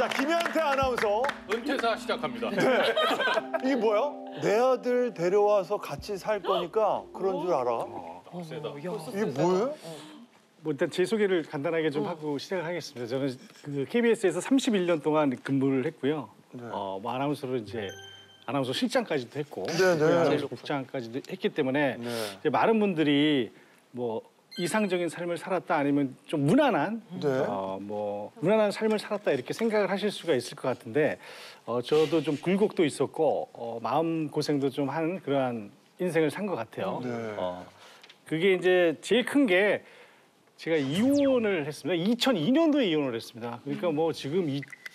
자, 김현태 아나운서. 은퇴사 시작합니다. 이게 뭐야? 내 아들 데려와서 같이 살 거니까 그런 줄 알아? 세다. 이게 뭐예요? 뭐 일단 제 소개를 간단하게 좀 하고 시작을 하겠습니다. 저는 그 KBS에서 31년 동안 근무를 했고요. 네. 뭐 아나운서로 이제 아나운서 실장까지도 했고, 네. 아나운서 국장까지도 했기 때문에 네. 이제 많은 분들이 뭐 이상적인 삶을 살았다 아니면 좀 무난한 네. 뭐 무난한 삶을 살았다 이렇게 생각을 하실 수가 있을 것 같은데 저도 좀 굴곡도 있었고 마음 고생도 좀 한 그러한 인생을 산 것 같아요. 네. 그게 이제 제일 큰 게 제가 이혼을 했습니다. 2002년도에 이혼을 했습니다. 그러니까 뭐 지금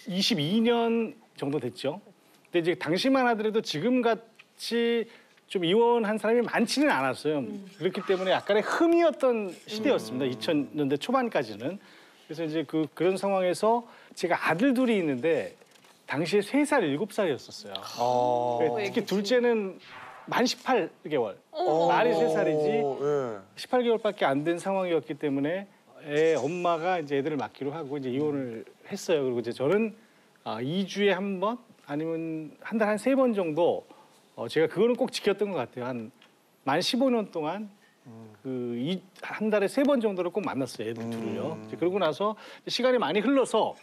22년 정도 됐죠. 근데 이제 당시만 하더라도 지금 같이 좀 이혼한 사람이 많지는 않았어요. 그렇기 때문에 약간의 흠이었던 시대였습니다. 2000년대 초반까지는. 그래서 이제 그런 상황에서 제가 아들 둘이 있는데 당시에 3살, 7살이었었어요. 특히 둘째는 만 18개월. 말이 3살이지 18개월밖에 안 된 상황이었기 때문에 애 엄마가 이제 애들을 맡기로 하고 이제 이혼을 했어요. 그리고 이제 저는 2주에 한 번 아니면 한 달에 한 3번 정도 제가 그거는 꼭 지켰던 것 같아요. 한 만 15년 동안 한 달에 3번 정도를 꼭 만났어요. 애들 둘을요. 이제 그러고 나서 시간이 많이 흘러서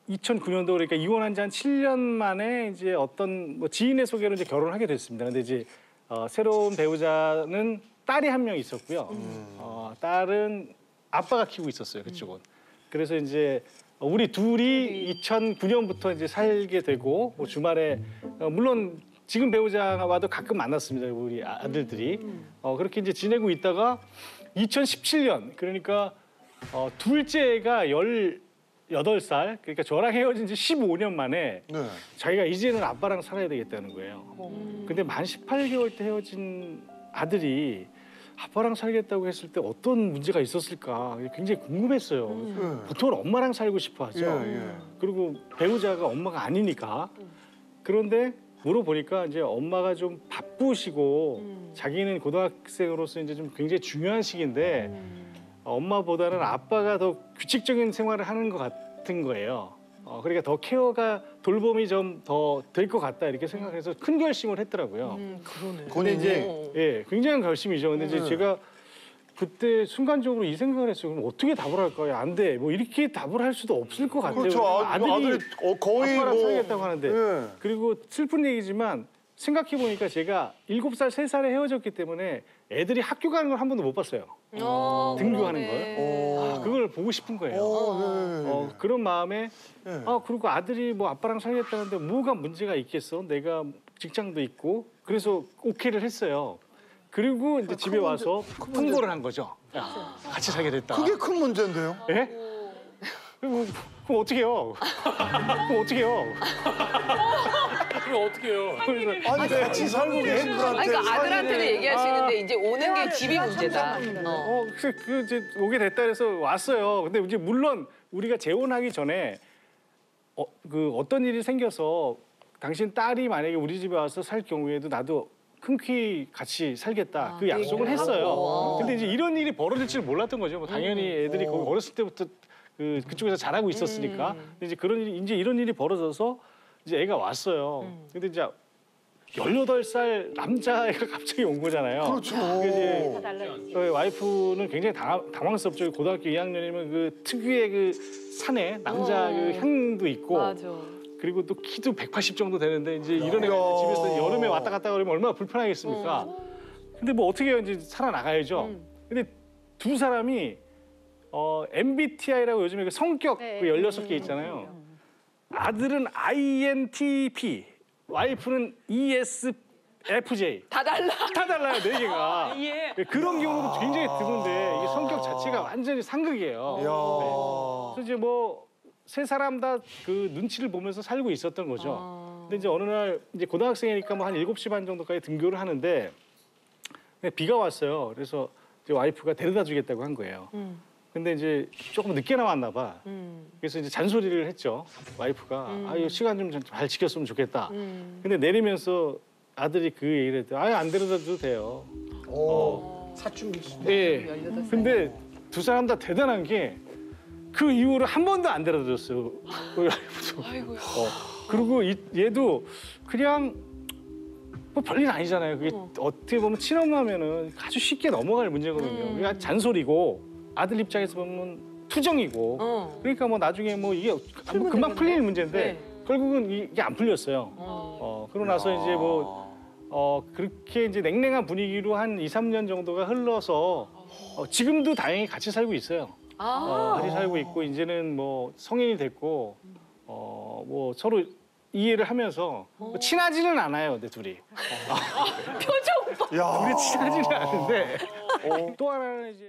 2009년도 그러니까 이혼한 지 한 7년 만에 이제 어떤 뭐 지인의 소개로 이제 결혼을 하게 됐습니다. 근데 이제 새로운 배우자는 딸이 한 명 있었고요. 딸은 아빠가 키우고 있었어요. 그쪽은. 그래서 이제 우리 둘이 2009년부터 이제 살게 되고 뭐 주말에 물론 지금 배우자와도 가끔 만났습니다. 우리 아들들이. 그렇게 이제 지내고 있다가 2017년 그러니까 둘째가 18살 그러니까 저랑 헤어진 지 15년 만에 네. 자기가 이제는 아빠랑 살아야 되겠다는 거예요. 근데 만 18개월 때 헤어진 아들이 아빠랑 살겠다고 했을 때 어떤 문제가 있었을까 굉장히 궁금했어요. 보통은 엄마랑 살고 싶어 하죠. 그리고 배우자가 엄마가 아니니까. 그런데 물어보니까 이제 엄마가 좀 바쁘시고 자기는 고등학생으로서 이제 좀 굉장히 중요한 시기인데 엄마보다는 아빠가 더 규칙적인 생활을 하는 것 같은 거예요. 그러니까 더 케어가 돌봄이 좀 더 될 것 같다 이렇게 생각해서 큰 결심을 했더라고요. 그러네. 근데 이제 굉장한 결심이죠. 근데 이제 제가 그때 순간적으로 이 생각을 했어요. 그럼 어떻게 답을 할까요? 안 돼. 뭐 이렇게 답을 할 수도 없을 것 같아요. 그렇죠. 아들이 거의 아빠랑 뭐 살겠다고 하는데. 예. 그리고 슬픈 얘기지만 생각해 보니까 제가 7살, 3살에 헤어졌기 때문에 애들이 학교 가는 걸 한 번도 못 봤어요. 등교하는 걸. 그걸 보고 싶은 거예요. 그런 마음에 그리고 아들이 뭐 아빠랑 살겠다는데 뭐가 문제가 있겠어? 내가 직장도 있고 그래서 오케이를 했어요. 그리고 이제 집에 와서 통보를 한 거죠. 야, 같이 살게 됐다. 그게 큰 문제인데요. 예? 그럼 어떻게 해요? 그럼 어떻게 해요? 그럼 어떻게 해요? 아니 같이 살고 계신 분한테 그러니까 아들한테는 얘기하시는데 이제 오는 게 집이 문제다. 그 이제 오게 됐다 그래서 왔어요. 근데 이제 물론 우리가 재혼하기 전에 어떤 일이 생겨서 당신 딸이 만약에 우리 집에 와서 살 경우에도 나도 흔쾌히 같이 살겠다 그 약속을 했어요. 근데 이제 이런 일이 벌어질 줄 몰랐던 거죠. 뭐 당연히 애들이 거기 어렸을 때부터 그쪽에서 자라고 있었으니까. 근데 이제 이런 일이 벌어져서 이제 애가 왔어요. 근데 이제 18살 남자애가 갑자기 온 거잖아요. 그렇죠. 이제 저희 와이프는 굉장히 당황스럽죠. 고등학교 2학년이면 그 특유의 그 사내 남자 그 향도 있고. 맞아. 그리고 또 키도 180 정도 되는데 이제 이런 애가 집에서 여름에 왔다 갔다 그러면 얼마나 불편하겠습니까? 근데 뭐 어떻게 해요? 이제 살아나가야죠. 근데 두 사람이 MBTI라고 요즘에 그 성격 그 16개 있잖아요. 아들은 INTP, 와이프는 ESFJ. 다 달라. 다 달라요, 4개가. 그런 경우도 굉장히 드문데 이게 성격 자체가 완전히 상극이에요. 그래서 이제 뭐 세 사람 다 그 눈치를 보면서 살고 있었던 거죠. 근데 이제 어느 날 이제 고등학생이니까 뭐 한 7시 반 정도까지 등교를 하는데 비가 왔어요. 그래서 이제 와이프가 데려다 주겠다고 한 거예요. 근데 이제 조금 늦게 나왔나 봐. 그래서 이제 잔소리를 했죠. 와이프가 이 시간 좀 잘 지켰으면 좋겠다. 근데 내리면서 아들이 그 얘기를 했대요. 안 데려다 줘도 돼요. 사춘기 시대. 네. 근데 두 사람 다 대단한 게 그 이후로 한 번도 안 데려줬어요. 아이고야. 그리고 얘도 그냥 뭐 별일 아니잖아요. 그게 어떻게 보면 친엄마면은 아주 쉽게 넘어갈 문제거든요. 그러니까 잔소리고 아들 입장에서 보면 투정이고. 그러니까 뭐 나중에 뭐 이게 풀면 금방 되겠네. 풀리는 문제인데 네. 결국은 이게 안 풀렸어요. 그러고 나서 이제 뭐 그렇게 이제 냉랭한 분위기로 한 2, 3년 정도가 흘러서 지금도 다행히 같이 살고 있어요. 같이 살고 있고 이제는 뭐 성인이 됐고 뭐 서로 이해를 하면서 뭐 친하지는 않아요, 근데 둘이. 표정 봐. 야. 둘이 친하지는 않은데 또 하나는 이제